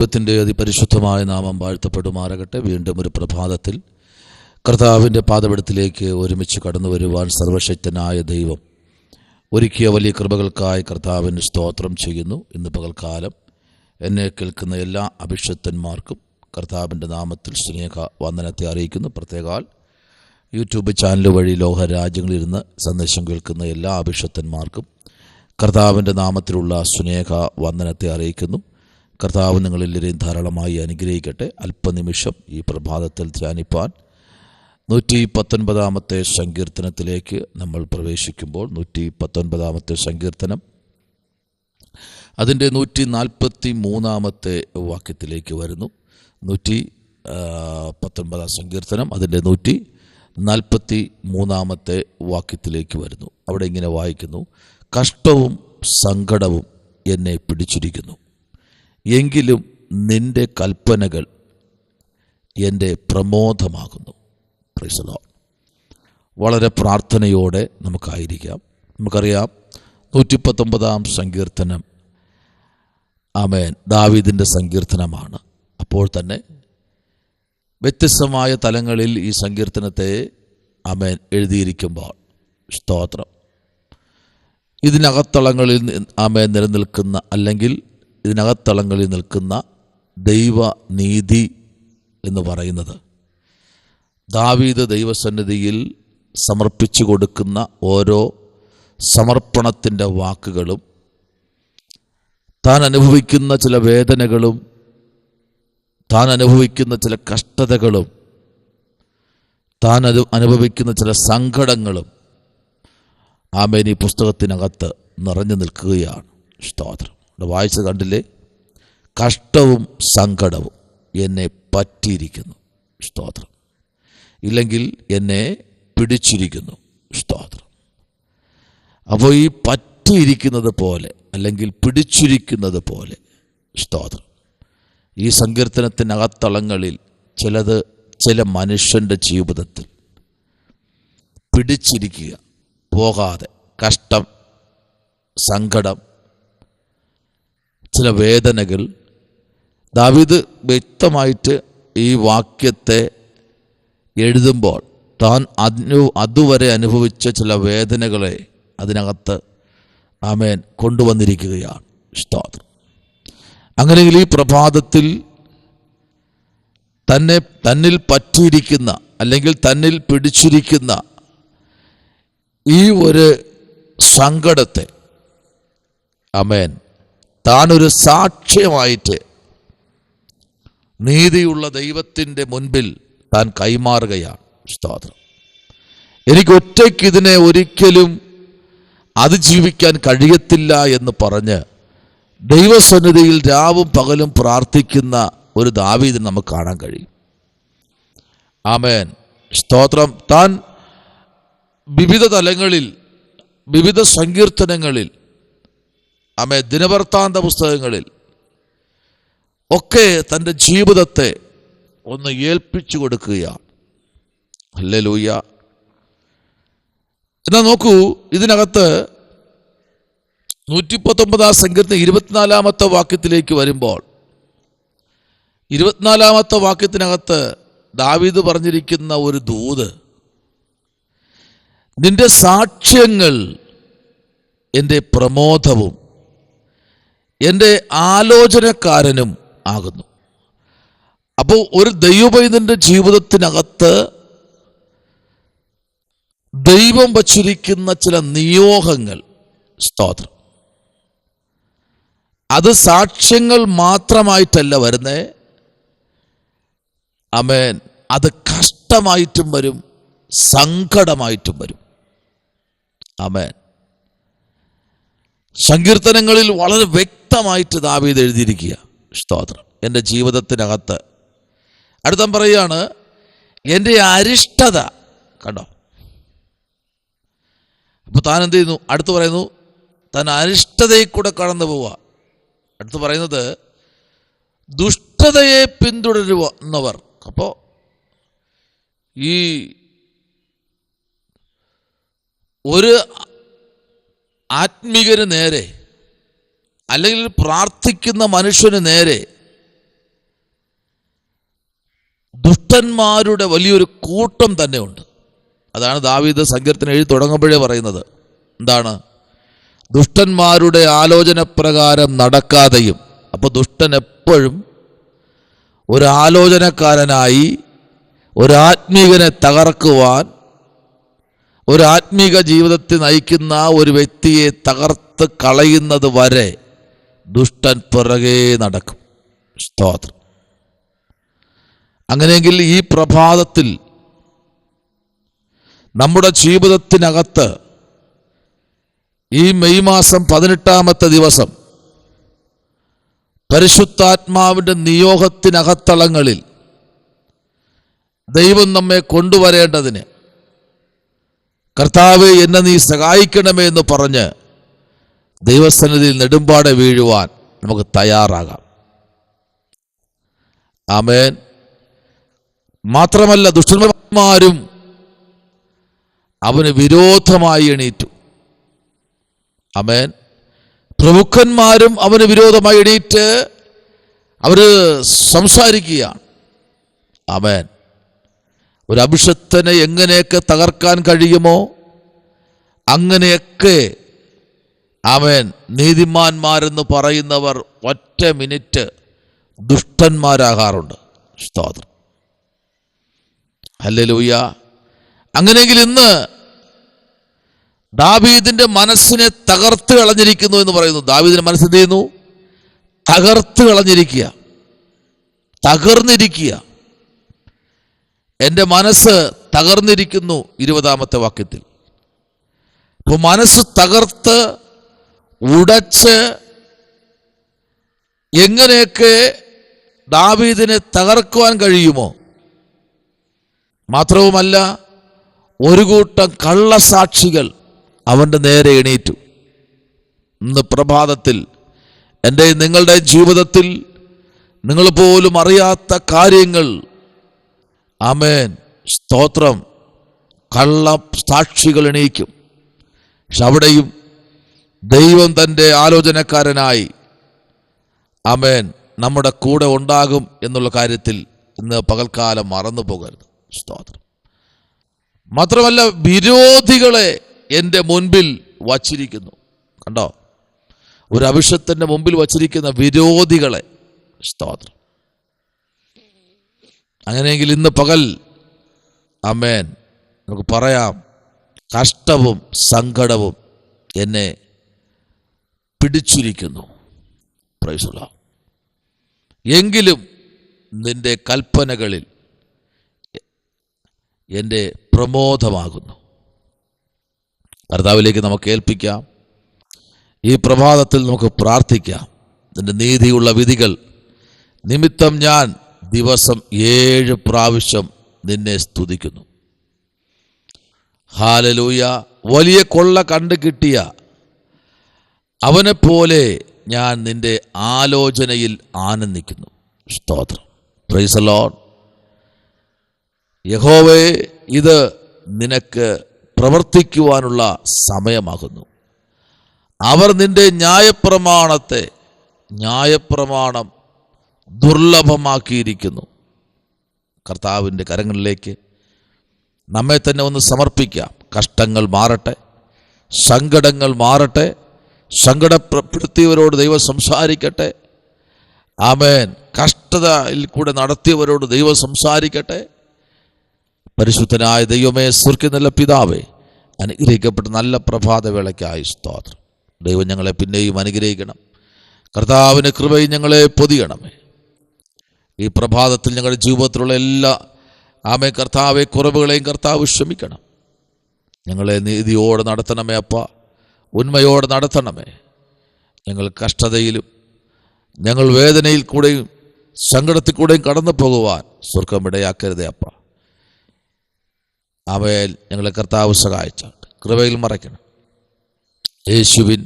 ദൈവത്തിൻ്റെ അതിപരിശുദ്ധമായ നാമം വാഴ്ത്തപ്പെടുമാറാകട്ടെ. വീണ്ടും ഒരു പ്രഭാതത്തിൽ കർത്താവിൻ്റെ പാദപീഠത്തിലേക്ക് ഒരുമിച്ച് കടന്നു വരുവാൻ സർവശക്തനായ ദൈവം ഒരുക്കിയ വലിയ കൃപകൾക്കായി കർത്താവിന് സ്തോത്രം ചെയ്യുന്നു. ഇന്ന് പകൽക്കാലം എന്നെ കേൾക്കുന്ന എല്ലാ അഭിഷക്തന്മാർക്കും കർത്താവിൻ്റെ നാമത്തിൽ സ്നേഹ വന്ദനത്തെ അറിയിക്കുന്നു. പ്രത്യേകാൽ യൂട്യൂബ് ചാനൽ വഴി ലോകരാജ്യങ്ങളിലിരുന്ന് സന്ദേശം കേൾക്കുന്ന എല്ലാ അഭിഷക്തന്മാർക്കും കർത്താവിൻ്റെ നാമത്തിലുള്ള സ്നേഹ വന്ദനത്തെ അറിയിക്കുന്നു. കർത്താവ് നിങ്ങളെല്ലാവരെയും ധാരാളമായി അനുഗ്രഹിക്കട്ടെ. അല്പനിമിഷം ഈ പ്രഭാതത്തിൽ ധ്യാനിപ്പാൻ 119-ാമത്തെ സങ്കീർത്തനത്തിലേക്ക് നമ്മൾ പ്രവേശിക്കുമ്പോൾ 119-ാമത്തെ സങ്കീർത്തനം അതിൻ്റെ 143-ാമത്തെ വാക്യത്തിലേക്ക് വരുന്നു. 119-ാം സങ്കീർത്തനം അതിൻ്റെ 143-ാമത്തെ വാക്യത്തിലേക്ക് വരുന്നു. അവിടെ ഇങ്ങനെ വായിക്കുന്നു: കഷ്ടവും സങ്കടവും എന്നെ പിടിച്ചിരിക്കുന്നു, എങ്കിലും നിന്റെ കൽപ്പനകൾ എൻ്റെ പ്രമോദമാകുന്നു. Praise the Lord. വളരെ പ്രാർത്ഥനയോടെ നമുക്കായിരിക്കാം. നമുക്കറിയാം 119-ാം സങ്കീർത്തനം ആമേൻ ദാവീദിൻ്റെ സങ്കീർത്തനമാണ്. അപ്പോൾ തന്നെ വ്യത്യസ്തമായ തലങ്ങളിൽ ഈ സങ്കീർത്തനത്തെ ആമേൻ എഴുതിയിരിക്കുമ്പോൾ സ്തോത്രം, ഇതിനകത്തളങ്ങളിൽ ആമേൻ നിലനിൽക്കുന്ന അല്ലെങ്കിൽ ഇതിനകത്തളങ്ങളിൽ നിൽക്കുന്ന ദൈവനീതി എന്ന് പറയുന്നത് ദാവീദ് ദൈവസന്നിധിയിൽ സമർപ്പിച്ചു കൊടുക്കുന്ന ഓരോ സമർപ്പണത്തിൻ്റെ വാക്കുകളും താൻ അനുഭവിക്കുന്ന ചില വേദനകളും താൻ അനുഭവിക്കുന്ന ചില കഷ്ടതകളും താൻ അനുഭവിക്കുന്ന ചില സങ്കടങ്ങളും ആമേൻ ഈ പുസ്തകത്തിനകത്ത് നിറഞ്ഞു നിൽക്കുകയാണ്. സ്തോത്രം. വായിച്ച് കണ്ടില്ലേ? കഷ്ടവും സങ്കടവും എന്നെ പറ്റിയിരിക്കുന്നു. സ്തോത്രം. ഇല്ലെങ്കിൽ എന്നെ പിടിച്ചിരിക്കുന്നു. സ്തോത്രം. അപ്പോൾ ഈ പറ്റിയിരിക്കുന്നത് പോലെ അല്ലെങ്കിൽ പിടിച്ചിരിക്കുന്നത് പോലെ സ്തോത്രം, ഈ സങ്കീർത്തനത്തിനകത്തളങ്ങളിൽ ചില മനുഷ്യൻ്റെ ജീവിതത്തിൽ പിടിച്ചിരിക്കുക, പോകാതെ കഷ്ടം, സങ്കടം, ചില വേദനകൾ. ദാവീദ് വ്യക്തമായിട്ട് ഈ വാക്യത്തെ എഴുതുമ്പോൾ താൻ അതുവരെ അനുഭവിച്ച ചില വേദനകളെ അതിനകത്ത് ആമേൻ കൊണ്ടുവന്നിരിക്കുകയാണ്. സ്തോത്രം. അങ്ങനെയെങ്കിൽ ഈ പ്രഭാതത്തിൽ തന്നിൽ പറ്റിയിരിക്കുന്ന അല്ലെങ്കിൽ തന്നിൽ പിടിച്ചിരിക്കുന്ന ഈ ഒരു സങ്കടത്തെ ആമേൻ താനൊരു സാക്ഷ്യമായിട്ട് നീതിയുള്ള ദൈവത്തിൻ്റെ മുൻപിൽ താൻ കൈമാറുകയാണ്. സ്തോത്രം. എനിക്ക് ഒറ്റയ്ക്ക് ഇതിനെ ഒരിക്കലും അതിജീവിക്കാൻ കഴിയത്തില്ല എന്ന് പറഞ്ഞ് ദൈവസന്നിധിയിൽ രാവും പകലും പ്രാർത്ഥിക്കുന്ന ഒരു ദാവീദിനെ നമുക്ക് കാണാൻ കഴിയും. ആമേൻ. സ്തോത്രം. താൻ വിവിധ തലങ്ങളിൽ വിവിധ സങ്കീർത്തനങ്ങളിൽ ആമേൻ ദിനവൃത്താന്ത പുസ്തകങ്ങളിൽ ഒക്കെ തൻ്റെ ജീവിതത്തെ ഒന്ന് ഏൽപ്പിച്ചു കൊടുക്കുകയാണ്. ഹല്ലേലൂയ. എന്നാൽ നോക്കൂ, ഇതിനകത്ത് 119-ാം സങ്കീർത്തനം 24-ാമത്തെ വാക്യത്തിലേക്ക് വരുമ്പോൾ 24-ാമത്തെ വാക്യത്തിനകത്ത് ദാവീദ് പറഞ്ഞിരിക്കുന്ന ഒരു ദൂത്: നിന്റെ സാക്ഷ്യങ്ങൾ എൻ്റെ പ്രമോദവും എൻ്റെ ആലോചനക്കാരനും ആകുന്നു. അപ്പോൾ ഒരു ദൈവപൈതന്റെ ജീവിതത്തിനകത്ത് ദൈവം വച്ചിരിക്കുന്ന ചില നിയോഗങ്ങൾ, സ്തോത്രം, അത് സാക്ഷ്യങ്ങൾ മാത്രമായിട്ടല്ല വരുന്നേ. ആമേൻ. അത് കഷ്ടമായിട്ടും വരും, സങ്കടമായിട്ടും വരും. ആമേൻ. സങ്കീർത്തനങ്ങളിൽ വളരെ വ്യക്തമായിട്ട് ദാവീദ് എഴുതിയിരിക്കുക. സ്തോത്രം. എൻ്റെ ജീവിതത്തിനകത്ത് അടുത്തം പറയുകയാണ്, എൻ്റെ അരിഷ്ടത കണ്ടോ. അപ്പോൾ താൻ എന്ത് ചെയ്യുന്നു? അടുത്ത് പറയുന്നു, താൻ അരിഷ്ടതയിൽ കൂടെ കടന്നു പോവുക. അടുത്ത് പറയുന്നത് ദുഷ്ടതയെ പിന്തുടരുന്നവർ. അപ്പോൾ ഈ ഒരു ആത്മീകന് നേരെ അല്ലെങ്കിൽ പ്രാർത്ഥിക്കുന്ന മനുഷ്യന് നേരെ ദുഷ്ടന്മാരുടെ വലിയൊരു കൂട്ടം തന്നെ ഉണ്ട്. അതാണ് ദാവീദ് സങ്കീർത്തനം എഴുതി തുടങ്ങുമ്പോഴേ പറയുന്നത്. എന്താണ്? ദുഷ്ടന്മാരുടെ ആലോചന പ്രകാരം നടക്കാതെയും. അപ്പോൾ ദുഷ്ടൻ എപ്പോഴും ഒരാലോചനക്കാരനായി ഒരാത്മീകനെ തകർക്കുവാൻ, ഒരാത്മീക ജീവിതത്തെ നയിക്കുന്ന ഒരു വ്യക്തിയെ തകർത്ത് കളയുന്നത് വരെ ദുഷ്ടൻ പിറകെ നടക്കും. സ്തോത്രം. അങ്ങനെയെങ്കിൽ ഈ പ്രഭാതത്തിൽ നമ്മുടെ ജീവിതത്തിനകത്ത് ഈ മെയ് മാസം 18-ാമത്തെ ദിവസം പരിശുദ്ധാത്മാവിൻ്റെ നിയോഗത്തിനകത്തളങ്ങളിൽ ദൈവം നമ്മെ കൊണ്ടുവരേണ്ടതിന്, കർത്താവേ എന്നെ നീ സഹായിക്കണമേ എന്ന് പറഞ്ഞ് ദൈവസന്നിധിയിൽ നെടുമ്പാടെ വീഴുവാൻ നമുക്ക് തയ്യാറാകാം. ആമേൻ. മാത്രമല്ല, ദുഷ്ടന്മാരും അവന് വിരോധമായി എണീറ്റു. ആമേൻ. പ്രമുഖന്മാരും അവന് വിരോധമായി എണീറ്റ് അവര് സംസാരിക്കുകയാണ്. ആമേൻ. ഒരു അഭിഷക്തനെ എങ്ങനെയൊക്കെ തകർക്കാൻ കഴിയുമോ അങ്ങനെയൊക്കെ ആമേൻ നീതിമാന്മാരെന്ന് പറയുന്നവർ ഒറ്റ മിനിറ്റ് ദുഷ്ടന്മാരാകാറുണ്ട്. സ്തോത്രം. ഹല്ലേലൂയ. അങ്ങനെയെങ്കിൽ ഇന്ന് ദാവീദിന്റെ മനസ്സിനെ തകർത്ത് കളഞ്ഞിരിക്കുന്നു എന്ന് പറയുന്നു. ദാവീദിന്റെ മനസ്സ് എന്ത് ചെയ്യുന്നു? തകർത്ത് കളഞ്ഞിരിക്കുക, തകർന്നിരിക്കുക. എൻ്റെ മനസ്സ് തകർന്നിരിക്കുന്നു 20-ാമത്തെ വാക്യത്തിൽ. അപ്പോൾ മനസ്സ് തകർത്ത് ഉടച്ച് എങ്ങനെയൊക്കെ ദാവീദിനെ തകർക്കുവാൻ കഴിയുമോ? മാത്രവുമല്ല, ഒരു കൂട്ടം കള്ളസാക്ഷികൾ അവൻ്റെ നേരെ എണീറ്റു. ഇന്ന് പ്രഭാതത്തിൽ എൻ്റെ നിങ്ങളുടെ ജീവിതത്തിൽ നിങ്ങൾ പോലും അറിയാത്ത കാര്യങ്ങൾ, ആമേൻ, സ്തോത്രം, കള്ള സാക്ഷികൾ എണീക്കും. പക്ഷെ അവിടെയും ദൈവം തൻ്റെ ആലോചനക്കാരനായി, ആമേൻ, നമ്മുടെ കൂടെ ഉണ്ടാകും എന്നുള്ള കാര്യത്തിൽ ഇന്ന് പകൽക്കാലം മറന്നു പോകരുത്. സ്തോത്രം. മാത്രമല്ല, വിരോധികളെ എൻ്റെ മുൻപിൽ വച്ചിരിക്കുന്നു. കണ്ടോ? ഒരു അഭിഷക്തന്റെ മുമ്പിൽ വച്ചിരിക്കുന്ന വിരോധികളെ. സ്തോത്രം. അങ്ങനെയെങ്കിൽ ഇന്ന് പകൽ, ആമേൻ, നമുക്ക് പറയാം, കഷ്ടവും സങ്കടവും എന്നെ പിടിച്ചിരിക്കുന്നു. Praise the Lord. എങ്കിലും നിന്റെ കൽപ്പനകളിൽ എൻ്റെ പ്രമോദമാകുന്നു. കർത്താവിലേക്ക് നമുക്ക് ഏൽപ്പിക്കാം. ഈ പ്രഭാതത്തിൽ നമുക്ക് പ്രാർത്ഥിക്കാം. നിന്റെ നീതിയുള്ള വിധികൾ നിമിത്തം ഞാൻ ദിവസം 7 പ്രാവശ്യം നിന്നെ സ്തുതിക്കുന്നു. ഹല്ലേലൂയ. വലിയ കൊള്ള കണ്ടു കിട്ടിയ അവനെപ്പോലെ ഞാൻ നിന്റെ ആലോചനയിൽ ആനന്ദിക്കുന്നു. സ്തോത്രം. Praise the Lord. യഹോവേ, ഇത് നിനക്ക് പ്രവർത്തിക്കുവാനുള്ള സമയമാകുന്നു. അവർ നിന്റെ ന്യായപ്രമാണം ദുർലഭമാക്കിയിരിക്കുന്നു. കർത്താവിൻ്റെ കരങ്ങളിലേക്ക് നമ്മെ തന്നെ ഒന്ന് സമർപ്പിക്കാം. കഷ്ടങ്ങൾ മാറട്ടെ, സങ്കടങ്ങൾ മാറട്ടെ, സങ്കടപ്പെടുത്തിയവരോട് ദൈവം സംസാരിക്കട്ടെ. ആമേൻ. കഷ്ടതയിൽ കൂടെ നടത്തിയവരോട് ദൈവം സംസാരിക്കട്ടെ. പരിശുദ്ധനായ ദൈവമേ, സ്വർഗ്ഗീയ നല്ല പിതാവേ, അനുഗ്രഹിക്കപ്പെട്ട നല്ല പ്രഭാതവേളയ്ക്കായി സ്തോത്രം. ദൈവം ഞങ്ങളെ പിന്നെയും അനുഗ്രഹിക്കണം. കർത്താവിൻ്റെ കൃപയും ഞങ്ങളെ പൊതിയണമേ. ഈ പ്രഭാതത്തിൽ ഞങ്ങളുടെ ജീവിതത്തിലുള്ള എല്ലാ കർത്താവെ കുറവുകളെയും കർത്താവ് ക്ഷമിക്കണം. ഞങ്ങളെ നീതിയോടെ നടത്തണമേ അപ്പ, ഉന്മയോടെ നടത്തണമേ. ഞങ്ങൾ കഷ്ടതയിലും ഞങ്ങൾ വേദനയിൽ കൂടെയും സങ്കടത്തിൽ കൂടെയും കടന്നു പോകുവാൻ സ്വർഗ്ഗം ഇടയാക്കരുതേ അപ്പ. അവയിൽ ഞങ്ങളെ കർത്താവ് സഹായിച്ചാട്ട് കൃപയിൽ മറയ്ക്കണം. യേശുവിൻ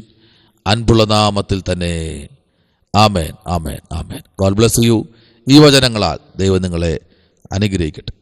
അൻപുള്ള നാമത്തിൽ തന്നെ. ആമേൻ, ആമേൻ, ആമേൻ. God bless you. ഈ വചനങ്ങളാൽ ദൈവം നിങ്ങളെ അനുഗ്രഹിക്കട്ടെ.